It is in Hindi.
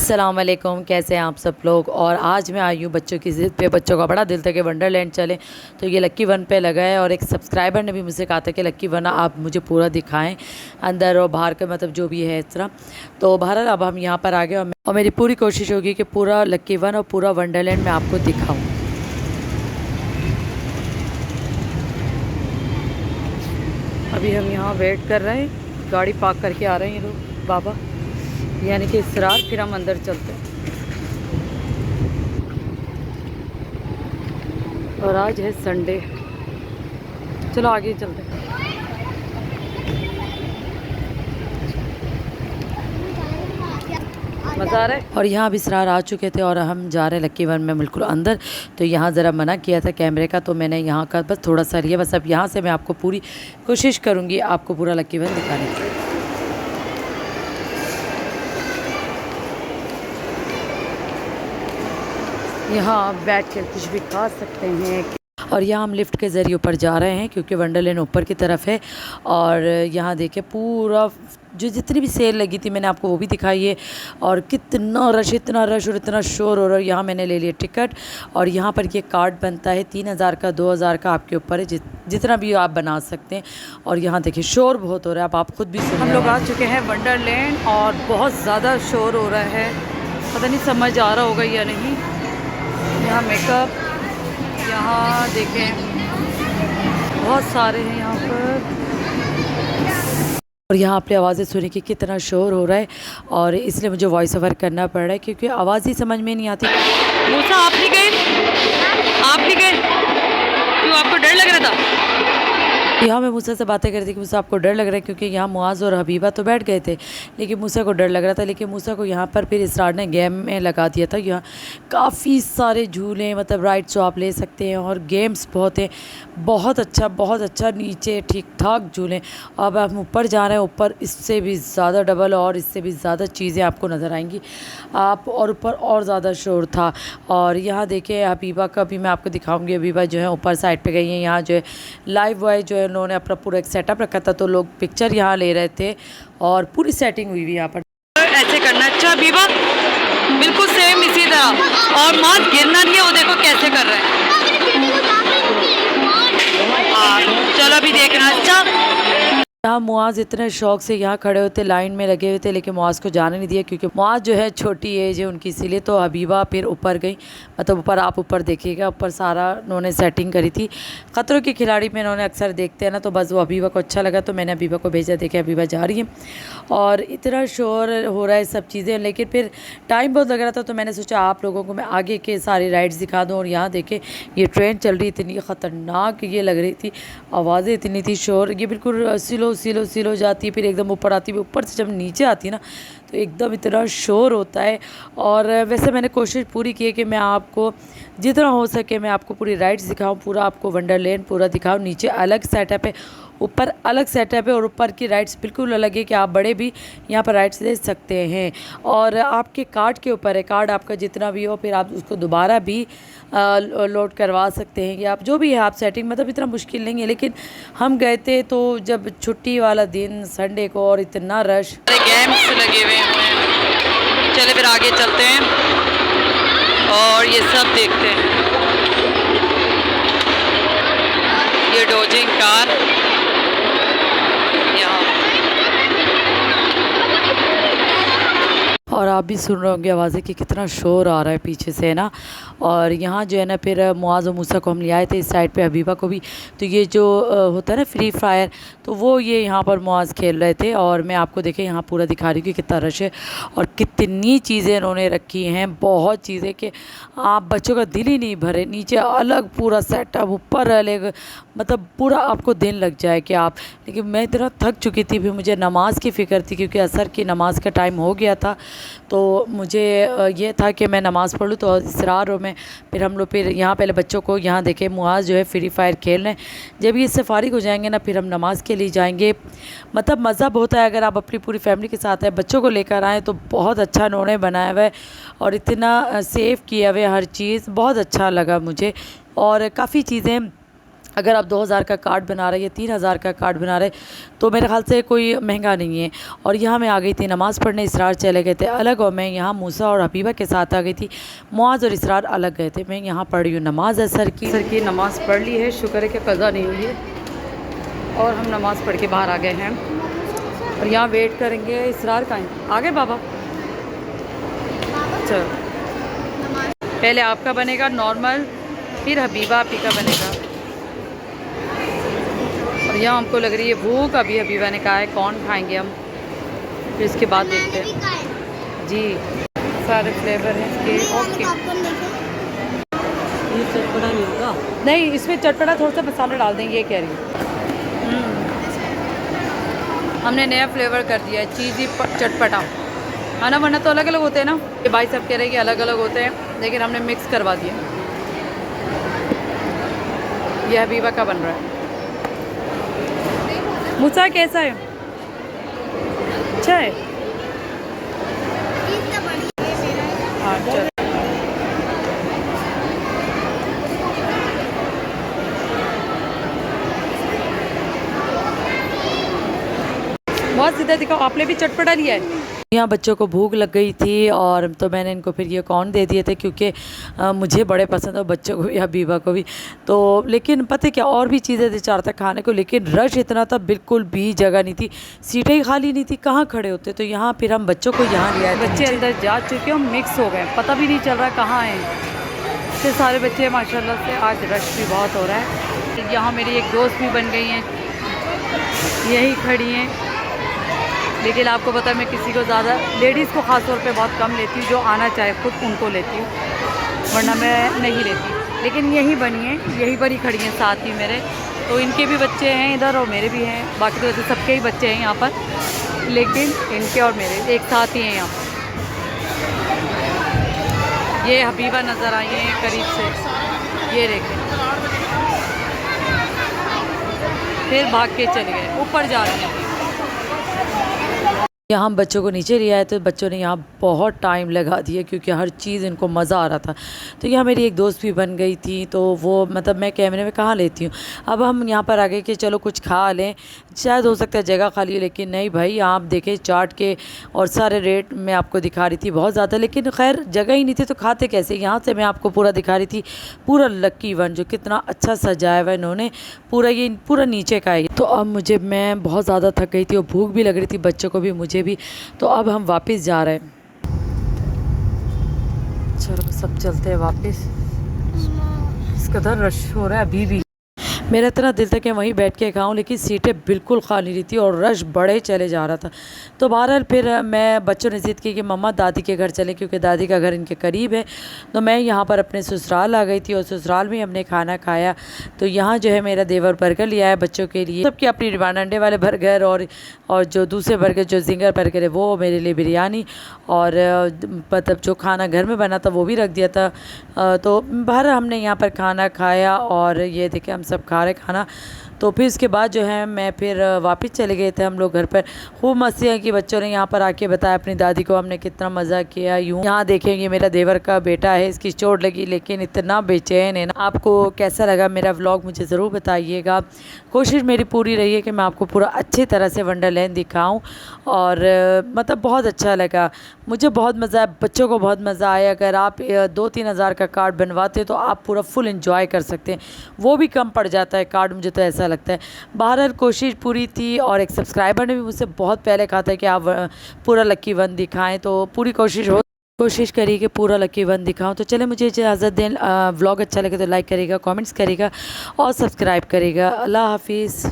अस्सलाम वालेकुम, कैसे हैं आप सब लोग। और आज मैं आई हूँ बच्चों की ज़िद पे। बच्चों का बड़ा दिल था कि वंडरलैंड चलें, तो ये लक्की वन पे लगा है। और एक सब्सक्राइबर ने भी मुझसे कहा था कि लक्की वन आप मुझे पूरा दिखाएं, अंदर और बाहर का, मतलब जो भी है इस तरह। तो बहरहाल अब हम यहाँ पर आ गए और मेरी पूरी कोशिश होगी कि पूरा लक्की वन और पूरा वंडरलैंड मैं आपको दिखाऊँ। अभी हम यहाँ वेट कर रहे हैं, गाड़ी पार्क करके आ रहे हैं ये लोग बाबा, यानी कि इसरार, फिर हम अंदर चलते हैं। और आज है संडे, चलो आगे चलते हैं। मज़ा आ रहा है। और यहाँ अब इसरार आ चुके थे और हम जा रहे हैं लक्की वन में बिल्कुल अंदर। तो यहाँ ज़रा मना किया था कैमरे का, तो मैंने यहाँ का बस थोड़ा सा लिया। बस अब यहाँ से मैं आपको पूरी कोशिश करूँगी आपको पूरा लक्की वन दिखाने की। यहाँ आप बैठ कर कुछ भी खा सकते हैं। और यहाँ हम लिफ्ट के ज़रिए ऊपर जा रहे हैं क्योंकि वंडरलैंड ऊपर की तरफ है। और यहाँ देखिए पूरा जो जितनी भी सेल लगी थी मैंने आपको वो भी दिखाई है। और कितना रश, इतना रश और इतना शोर हो रहा है। यहाँ मैंने ले लिया टिकट और यहाँ पर ये कार्ड बनता है 3000 का, 2000 का, आपके ऊपर है, जितना भी आप बना सकते हैं। और यहाँ देखिए शोर बहुत हो रहा है, अब आप खुद भी सुन। हम लोग आ चुके हैं वंडरलैंड और बहुत ज़्यादा शोर हो रहा है, पता नहीं समझ आ रहा होगा या नहीं। यहाँ मेकअप, यहाँ देखें बहुत सारे हैं यहाँ पर। और यहाँ आपने आवाज़ें सुनी कि कितना शोर हो रहा है, और इसलिए मुझे वॉइस ओवर करना पड़ रहा है क्योंकि आवाज़ ही समझ में नहीं आती। मूसा आप नहीं गए? आप नहीं गए क्यों? आपको डर लग रहा था? यहाँ मैं मूसा से बातें कर रही थी कि मूसा आपको डर लग रहा है, क्योंकि यहाँ मुआज़ और हबीबा तो बैठ गए थे लेकिन मूसा को डर लग रहा था। लेकिन मूसा को यहाँ पर फिर इसरार ने गेम में लगा दिया था। यहाँ काफ़ी सारे झूले, मतलब राइड्स जो आप ले सकते हैं, और गेम्स बहुत हैं। बहुत अच्छा नीचे ठीक ठाक झूले। अब हम ऊपर जा रहे हैं, ऊपर इससे भी ज़्यादा डबल और इससे भी ज़्यादा चीज़ें आपको नज़र आएंगी आप। और ऊपर और ज़्यादा शोर था। और यहाँ देखिए हबीबा का भी मैं आपको दिखाऊंगी। हबीबा जो है ऊपर साइड पे गई हैं। यहाँ जो है लाइव बॉय जो है उन्होंने अपना पूरा एक सेटअप रखा था, तो लोग पिक्चर यहाँ ले रहे थे और पूरी सेटिंग हुई हुई यहाँ पर। ऐसे करना। अच्छा हबीबा, बिल्कुल सेम इसी तरह। और मात गिरना नहीं है, वो देखो कैसे कर रहे हैं। चलो अभी देखना। अच्छा यहाँ मुआज़ इतने शौक से यहाँ खड़े होते, लाइन में लगे हुए थे, लेकिन मुआज़ को जाने नहीं दिया क्योंकि मुआज़ जो है छोटी एज है उनकी, इसीलिए। तो हबीबा फिर ऊपर गई, मतलब ऊपर आप ऊपर देखिएगा, ऊपर सारा उन्होंने सेटिंग करी थी। ख़तरों के खिलाड़ी में उन्होंने अक्सर देखते हैं ना, तो बस वो हबीबा को अच्छा लगा तो मैंने हबीबा को भेजा। देखे हबीबा जा रही है और इतना शोर हो रहा है सब चीज़ें, लेकिन फिर टाइम बहुत लग रहा था तो मैंने सोचा आप लोगों को मैं आगे के सारी राइड्स दिखा दूँ। और यहाँ देखें ये ट्रेन चल रही, इतनी ख़तरनाक ये लग रही थी, आवाज़ें इतनी थी, शोर। ये बिल्कुल स्लो जाती है, फिर एकदम ऊपर आती है, ऊपर से जब नीचे आती है ना तो एकदम इतना शोर होता है। और वैसे मैंने कोशिश पूरी की है कि मैं आपको जितना हो सके मैं आपको पूरी राइड्स दिखाऊं, पूरा आपको वंडरलैंड पूरा दिखाऊं। नीचे अलग सेटअप है, ऊपर अलग सेटअप है, और ऊपर की राइड्स बिल्कुल अलग है कि आप बड़े भी यहाँ पर राइड्स ले सकते हैं। और आपके कार्ड के ऊपर है, कार्ड आपका जितना भी हो फिर आप उसको दोबारा भी लोड करवा सकते हैं, या आप जो भी है आप सेटिंग, मतलब इतना मुश्किल नहीं है। लेकिन हम गए थे तो जब छुट्टी वाला दिन संडे को, और इतना रश, गेम्स लगे हुए हैं। चले फिर आगे चलते हैं और ये सब देखते हैं। ये डोजिंग कार और आप भी सुन रहे होंगे आवाज़ें कि कितना शोर आ रहा है पीछे से, है ना। और यहाँ जो है ना फिर मुआज़ और मूसा को हम ले आए थे इस साइड पे, हबीबा को भी। तो ये जो होता है ना फ्री फायर, तो वो ये यहाँ पर मुआज़ खेल रहे थे। और मैं आपको देखें यहाँ पूरा दिखा रही हूँ कि कितना रश है और कितनी चीज़ें इन्होंने रखी हैं, बहुत चीज़ें कि आप बच्चों का दिल ही नहीं भरे। नीचे अलग पूरा सेटअप, ऊपर अलग, मतलब पूरा आपको दिन लग जाए कि आप। लेकिन मैं इतना थक चुकी थी, फिर मुझे नमाज़ की फ़िक्र थी क्योंकि असर की नमाज़ का टाइम हो गया था। तो मुझे ये था कि मैं नमाज़ पढ़ लूँ, तो इसरार हो मैं। फिर हम लोग फिर यहाँ पहले बच्चों को, यहाँ देखें मुआज़ जो है फ्री फायर खेल रहे हैं। जब ये इससे फारिग हो जाएंगे ना फिर हम नमाज़ के लिए जाएंगे। मतलब मज़ा बहुत है अगर आप अपनी पूरी फैमिली के साथ हैं, बच्चों को लेकर आएँ तो बहुत अच्छा उन्होंने बनाया हुआ है और इतना सेफ़ किया हुआ है हर चीज़, बहुत अच्छा लगा मुझे। और काफ़ी चीज़ें अगर आप 2000 का कार्ड बना रहे या 3000 का कार्ड बना रहे तो मेरे ख्याल से कोई महंगा नहीं है। और यहाँ मैं आ गई थी नमाज़ पढ़ने, इसरार चले गए थे अलग और मैं यहाँ मूसा और हबीबा के साथ आ गई थी। मुआज़ और इसरार अलग गए थे। मैं यहाँ पढ़ रही हूँ नमाज़ असर की नमाज़ पढ़ ली है, शुक्र है कि क़ज़ा नहीं हुई है। और हम नमाज़ पढ़ के बाहर आ गए हैं और यहाँ वेट करेंगे। इसरार का आ गए बाबा। चलो पहले आपका बनेगा नॉर्मल, फिर हबीबा आपी का बनेगा। और यहाँ हमको लग रही है भूख, अभी हबीबा ने कहा है कौन खाएंगे हम, फिर इसके बाद देखते हैं जी। सारे फ्लेवर हैं इसके। ओके ये चटपटा नहीं होगा? नहीं, इसमें चटपटा थोड़ा सा मसाला डाल देंगे, ये कह रही हूँ। हमने नया फ्लेवर कर दिया है, चीज़ी चटपटा। खाना वरना तो अलग अलग होते हैं ना, ये भाई सब कह रहे हैं कि अलग अलग होते हैं, लेकिन हमने मिक्स करवा दिया। ये हबीबा का बन रहा है। मूसा कैसा है? अच्छा है। हाँ चल। बहुत सीधा दिखाओ, आपने भी चटपटा लिया है। यहाँ बच्चों को भूख लग गई थी और तो मैंने इनको फिर ये कॉर्न दे दिए थे, क्योंकि मुझे बड़े पसंद है, बच्चों को भी, हबीबा को भी। तो लेकिन पता है क्या, और भी चीज़ें थी चार तक खाने को, लेकिन रश इतना था, बिल्कुल भी जगह नहीं थी, सीटें ही खाली नहीं थी, कहाँ खड़े होते। तो यहाँ फिर हम बच्चों को यहाँ लिया। बच्चे अंदर जा चुके हैं, मिक्स हो गए, पता भी नहीं चल रहा कहाँ हैं। इतने सारे बच्चे माशाल्लाह से, आज रश भी बहुत हो रहा है। यहाँ मेरी एक दोस्त भी बन गई हैं, यही खड़ी हैं। लेकिन आपको पता है मैं किसी को ज़्यादा, लेडीज़ को ख़ास तौर पे बहुत कम लेती हूँ, जो आना चाहे खुद उनको लेती हूँ, वरना मैं नहीं लेती। लेकिन यही बनी है, यही बड़ी खड़ी हैं साथ ही मेरे। तो इनके भी बच्चे हैं इधर और मेरे भी हैं, बाकी तो वैसे सबके ही बच्चे हैं यहाँ पर, लेकिन इनके और मेरे एक साथ ही हैं यहाँ। ये हबीबा नज़र आई है करीब से, ये देखें, फिर भाग के चले गए, ऊपर जा रहे हैं। यहाँ हम बच्चों को नीचे ले आए तो बच्चों ने यहाँ बहुत टाइम लगा दिया, क्योंकि हर चीज़ इनको मज़ा आ रहा था। तो यहाँ मेरी एक दोस्त भी बन गई थी, तो वो मतलब मैं कैमरे में कहाँ लेती हूँ। अब हम यहाँ पर आ गए कि चलो कुछ खा लें, शायद हो सकता है जगह खाली है, लेकिन नहीं भाई, आप देखें चाट के और सारे रेट मैं आपको दिखा रही थी बहुत ज़्यादा, लेकिन खैर जगह ही नहीं थी तो खाते कैसे। यहाँ से मैं आपको पूरा दिखा रही थी, पूरा लक्की वन जो कितना अच्छा सजाया हुआ इन्होंने, पूरा ये पूरा नीचे का है। तो अब मैं बहुत ज़्यादा थक गई थी और भूख भी लग रही थी, बच्चों को भी मुझे भी। तो अब हम वापस जा रहे हैं। चलो सब चलते हैं वापस। इस कदर रश हो रहा है अभी भी। मेरा इतना दिल था कि वहीं बैठ के खाऊं, लेकिन सीटें बिल्कुल खाली नहीं थी और रश बड़े चले जा रहा था। तो बहरहाल फिर मैं, बच्चों ने ज़िद की कि मम्मा दादी के घर चलें, क्योंकि दादी का घर इनके करीब है। तो मैं यहाँ पर अपने ससुराल आ गई थी और ससुराल में हमने खाना खाया। तो यहाँ जो है मेरा देवर बर्गर लिया है बच्चों के लिए, सबकी अपनी डिमांड, अंडे वाले बर्गर और जो दूसरे बर्गर जो जिंगर बर्गर है वो मेरे लिए बिरयानी, और मतलब जो खाना घर में बना था वो भी रख दिया था। तो बहरहाल हमने यहाँ पर खाना खाया और ये देखे हम सब खा रहे खाना। तो फिर इसके बाद जो है मैं फिर वापस चले गए थे हम लोग घर पर। खूब मस्तियाँ की बच्चों ने यहाँ पर आके बताया अपनी दादी को हमने कितना मज़ा किया। यूँ यहाँ देखेंगे मेरा देवर का बेटा है, इसकी चोट लगी लेकिन इतना बेचैन है ना। आपको कैसा लगा मेरा व्लॉग मुझे ज़रूर बताइएगा। कोशिश मेरी पूरी रही है कि मैं आपको पूरा अच्छी तरह से वंडरलैंड दिखाऊं, और मतलब बहुत अच्छा लगा, मुझे बहुत मज़ा आया, बच्चों को बहुत मज़ा आया। अगर आप 2-3 हज़ार का कार्ड बनवाते तो आप पूरा फुल एंजॉय कर सकते हैं, वो भी कम पड़ जाता है कार्ड, मुझे तो ऐसा लगता है। बहरहाल कोशिश पूरी थी, और एक सब्सक्राइबर ने भी मुझसे बहुत पहले कहा था कि आप पूरा लक्की वन दिखाएं, तो पूरी कोशिश करिए कि पूरा लक्की वन दिखाऊं। तो चले मुझे इजाज़त दें। व्लॉग अच्छा लगे तो लाइक करिएगा, कमेंट्स करिएगा और सब्सक्राइब करिएगा। अल्लाह हाफिज़।